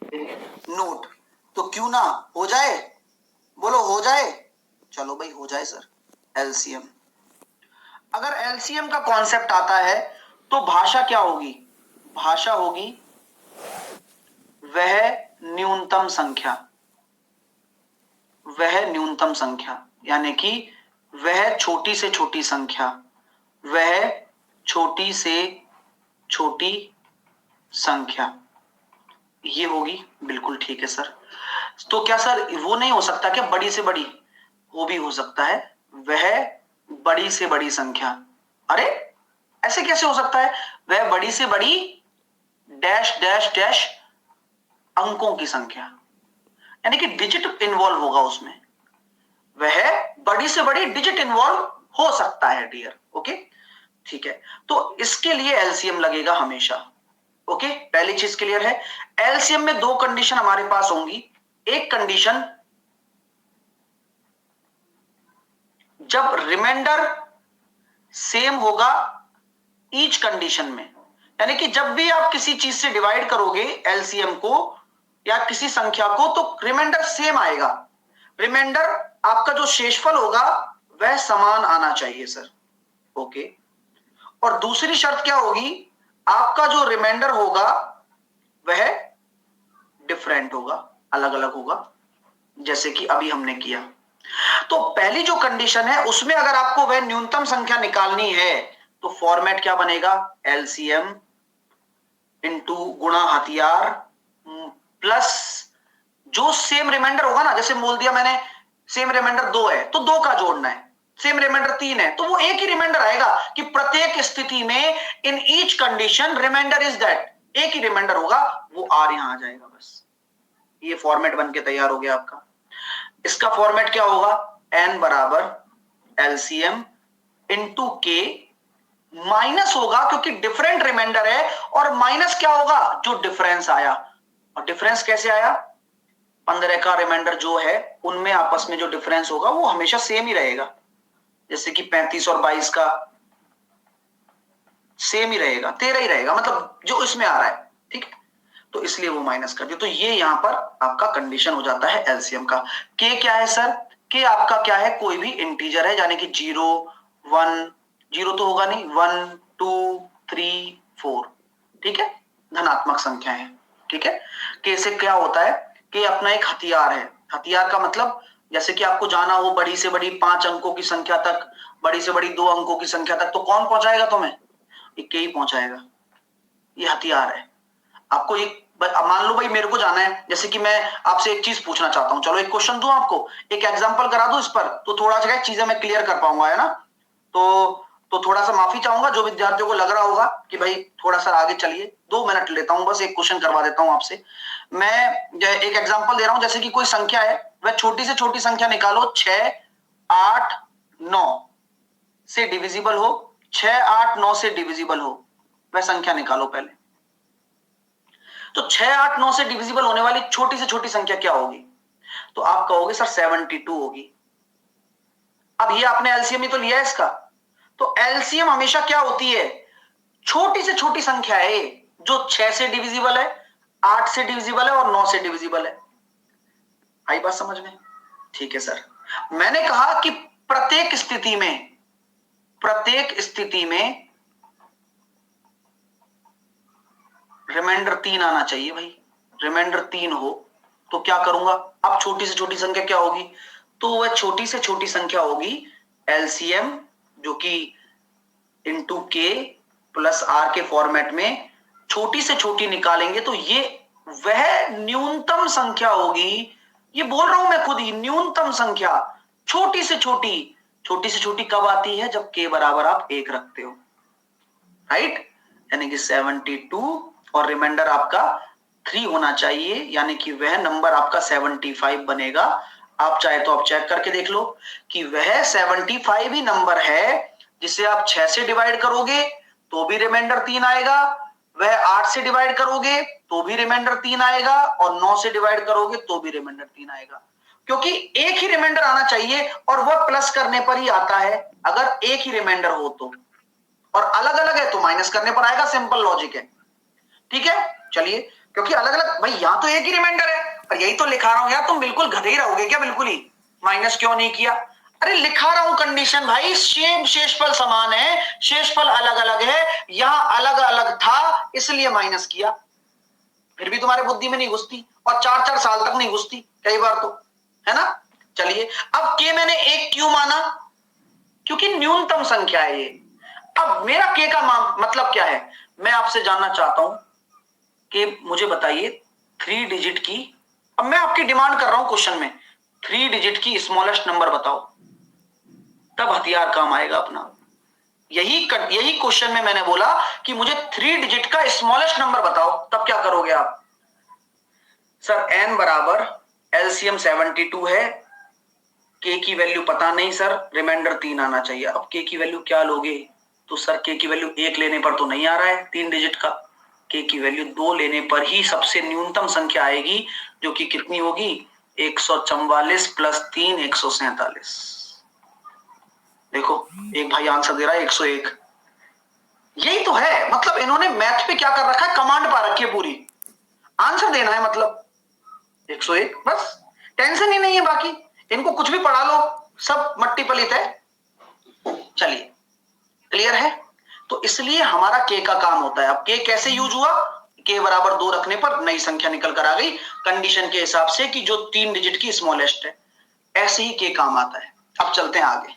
Note. तो क्यों ना हो जाए, बोलो हो जाए। चलो भाई हो जाए सर। एलसीएम, अगर एलसीएम का कॉन्सेप्ट आता है तो भाषा क्या होगी? भाषा होगी वह न्यूनतम संख्या, वह न्यूनतम संख्या, यानी कि वह छोटी से छोटी संख्या, वह छोटी से छोटी संख्या, ये होगी। बिल्कुल ठीक है सर। तो क्या सर वो नहीं हो सकता क्या बड़ी से बड़ी? वो भी हो सकता है, वह बड़ी से बड़ी संख्या। अरे ऐसे कैसे हो सकता है? वह बड़ी से बड़ी डैश डैश डैश अंकों की संख्या, यानी कि डिजिट इन्वॉल्व होगा उसमें। वह बड़ी से बड़ी डिजिट इन्वॉल्व हो सकता है डियर। ओके ठीक है, तो इसके लिए एलसीएम लगेगा हमेशा। ओके पहली चीज क्लियर है। एलसीएम में दो कंडीशन हमारे पास होंगी। एक कंडीशन जब रिमाइंडर सेम होगा ईच कंडीशन में, यानी कि जब भी आप किसी चीज से डिवाइड करोगे एलसीएम को या किसी संख्या को तो रिमाइंडर सेम आएगा। रिमाइंडर आपका जो शेषफल होगा वह समान आना चाहिए सर। ओके, और दूसरी शर्त क्या होगी? आपका जो रिमाइंडर होगा वह डिफरेंट होगा, अलग अलग होगा, जैसे कि अभी हमने किया। तो पहली जो कंडीशन है उसमें अगर आपको वह न्यूनतम संख्या निकालनी है तो फॉर्मेट क्या बनेगा? एलसीएम इंटू गुणा हथियार प्लस जो सेम रिमाइंडर होगा ना, जैसे बोल दिया मैंने सेम रिमाइंडर 2 है तो 2 का जोड़ना है, सेम रिमाइंडर 3 है तो वो एक ही रिमाइंडर आएगा कि प्रत्येक स्थिति में in each condition reminder is that, एक ही रिमाइंडर होगा, वो आर यहां आ जाएगा बस। ये फॉर्मेट बन के तैयार हो गया आपका। इसका फॉर्मेट क्या होगा? एन बराबर एलसीएम इंटू के, माइनस होगा क्योंकि डिफरेंट रिमाइंडर है, और माइनस क्या होगा? जो डिफरेंस आया। और डिफरेंस कैसे आया? 15 का रिमाइंडर जो है उनमें आपस में जो डिफरेंस होगा वो हमेशा सेम ही रहेगा, जैसे कि 35 और 22 का सेम ही रहेगा, 13 ही रहेगा, मतलब जो इसमें आ रहा है। ठीक है, तो इसलिए वो माइनस कर दिया। तो ये यहां पर आपका कंडीशन हो जाता है एलसीएम का। के क्या है सर? के आपका क्या है? कोई भी इंटीजर है, यानी कि 0 1, 0 तो होगा नहीं, 1 2 3 4, ठीक है, धनात्मक संख्या है। ठीक है, के से क्या होता है? के अपना एक हथियार है। हथियार का मतलब जैसे कि आपको जाना हो बड़ी से बड़ी 5 अंकों की संख्या तक, बड़ी से बड़ी 2 अंकों की संख्या तक, तो कौन पहुंचाएगा तुम्हें? ये के ही पहुंचाएगा। ये हथियार है। आपको एक मान लो भाई मेरे को जाना है, जैसे कि मैं आपसे एक चीज पूछना चाहता हूं, चलो एक क्वेश्चन दूं आपको, एक एग्जांपल करा दूं इस पर, तो थोड़ा सा चीजें मैं क्लियर कर पाऊंगा, है ना? तो थोड़ा सा माफी चाहूंगा जो विद्यार्थियों को लग रहा होगा कि भाई थोड़ा सा आगे चलिए, 2 मिनट लेता हूं, बस एक क्वेश्चन करवा देता हूं आपसे। मैं एक एग्जाम्पल दे रहा हूं, जैसे कि कोई संख्या है, वह छोटी से छोटी संख्या निकालो, 6 8 9 से डिविजिबल हो, 6 8 9 से डिविजिबल हो, वह संख्या निकालो पहले। तो 6 8 9 से डिविजिबल होने वाली छोटी से छोटी संख्या क्या होगी? तो आप कहोगे सर 72 होगी। अब ये आपने एलसीएम ही तो लिया है इसका, तो एलसीएम हमेशा क्या होती है? छोटी से छोटी संख्या है जो 6 से डिविजिबल है, 8 से डिविजिबल है और 9 से डिविजिबल है। आई बात समझ में? ठीक है सर। मैंने कहा कि प्रत्येक स्थिति में, प्रत्येक स्थिति में रिमाइंडर 3 आना चाहिए भाई। रिमाइंडर 3 हो तो क्या करूंगा? अब छोटी से छोटी संख्या क्या होगी? तो वह छोटी से छोटी संख्या होगी एलसीएम, जो कि इंटू के प्लस आर के फॉर्मेट में छोटी से छोटी निकालेंगे तो ये वह न्यूनतम संख्या होगी। ये बोल रहा हूं मैं खुद ही, न्यूनतम संख्या छोटी से छोटी। छोटी से छोटी कब आती है? जब के बराबर आप 1 रखते हो, राइट? यानी कि 72 और रिमाइंडर आपका 3 होना चाहिए, यानी कि वह नंबर आपका 75 बनेगा। आप चाहे तो आप चेक करके देख लो कि वह 75 ही नंबर है जिसे आप 6 से डिवाइड करोगे तो भी रिमाइंडर 3 आएगा, वह 8 से डिवाइड करोगे तो भी रिमाइंडर 3 आएगा, और 9 से डिवाइड करोगे तो भी रिमाइंडर 3 आएगा, क्योंकि एक ही रिमाइंडर आना चाहिए और वह प्लस करने पर ही आता है अगर एक ही रिमाइंडर हो तो, और अलग अलग है तो माइनस करने पर आएगा। सिंपल लॉजिक है। ठीक है, चलिए क्योंकि अलग अलग भाई यहां तो एक ही रिमाइंडर है और यही तो लिखा रहा हूं यार, तुम बिल्कुल गधे ही रहोगे क्या, बिल्कुल ही माइनस क्यों नहीं किया? अरे लिखा रहा हूं कंडीशन भाई, सेम शेषफल समान है, शेषफल अलग अलग है, यहां अलग अलग था इसलिए माइनस किया, फिर भी तुम्हारे बुद्धि में नहीं घुसती और 4-4 साल तक नहीं घुसती कई बार तो, है ना? चलिए अब के मैंने एक क्यों माना? क्योंकि न्यूनतम संख्या है ये। अब मेरा के का मतलब क्या है, मैं आपसे जानना चाहता हूं कि मुझे बताइए 3 डिजिट की, अब मैं आपकी डिमांड कर रहा हूं क्वेश्चन में, 3 डिजिट की स्मॉलेस्ट नंबर बताओ, तब हथियार काम आएगा अपना। यही क्वेश्चन में मैंने बोला कि मुझे 3 डिजिट का स्मॉलेस्ट नंबर बताओ, तब क्या करोगे आप? सर n बराबर एलसीएम 72 है, के की वैल्यू पता नहीं सर, रिमाइंडर 3 आना चाहिए। अब के की वैल्यू क्या लोगे? तो सर के की वैल्यू 1 लेने पर तो नहीं आ रहा है 3 डिजिट का, के की वैल्यू 2 लेने पर ही सबसे न्यूनतम संख्या आएगी, जो कि कितनी होगी? 144 प्लस 3 147। देखो एक भाई आंसर दे रहा है 101। यही तो है, मतलब इन्होंने मैथ पे क्या कर रखा है, कमांड पा रखी है पूरी, आंसर देना है मतलब 101, बस टेंशन ही नहीं है, बाकी इनको कुछ भी पढ़ा लो सब मट्टी पलित है। चलिए क्लियर है? तो इसलिए हमारा के का काम होता है। अब के कैसे यूज हुआ? के बराबर 2 रखने पर नई संख्या निकल कर आ गई कंडीशन के हिसाब से कि जो 3 डिजिट की स्मॉलेस्ट है, ऐसे ही के काम आता है। अब चलते हैं आगे।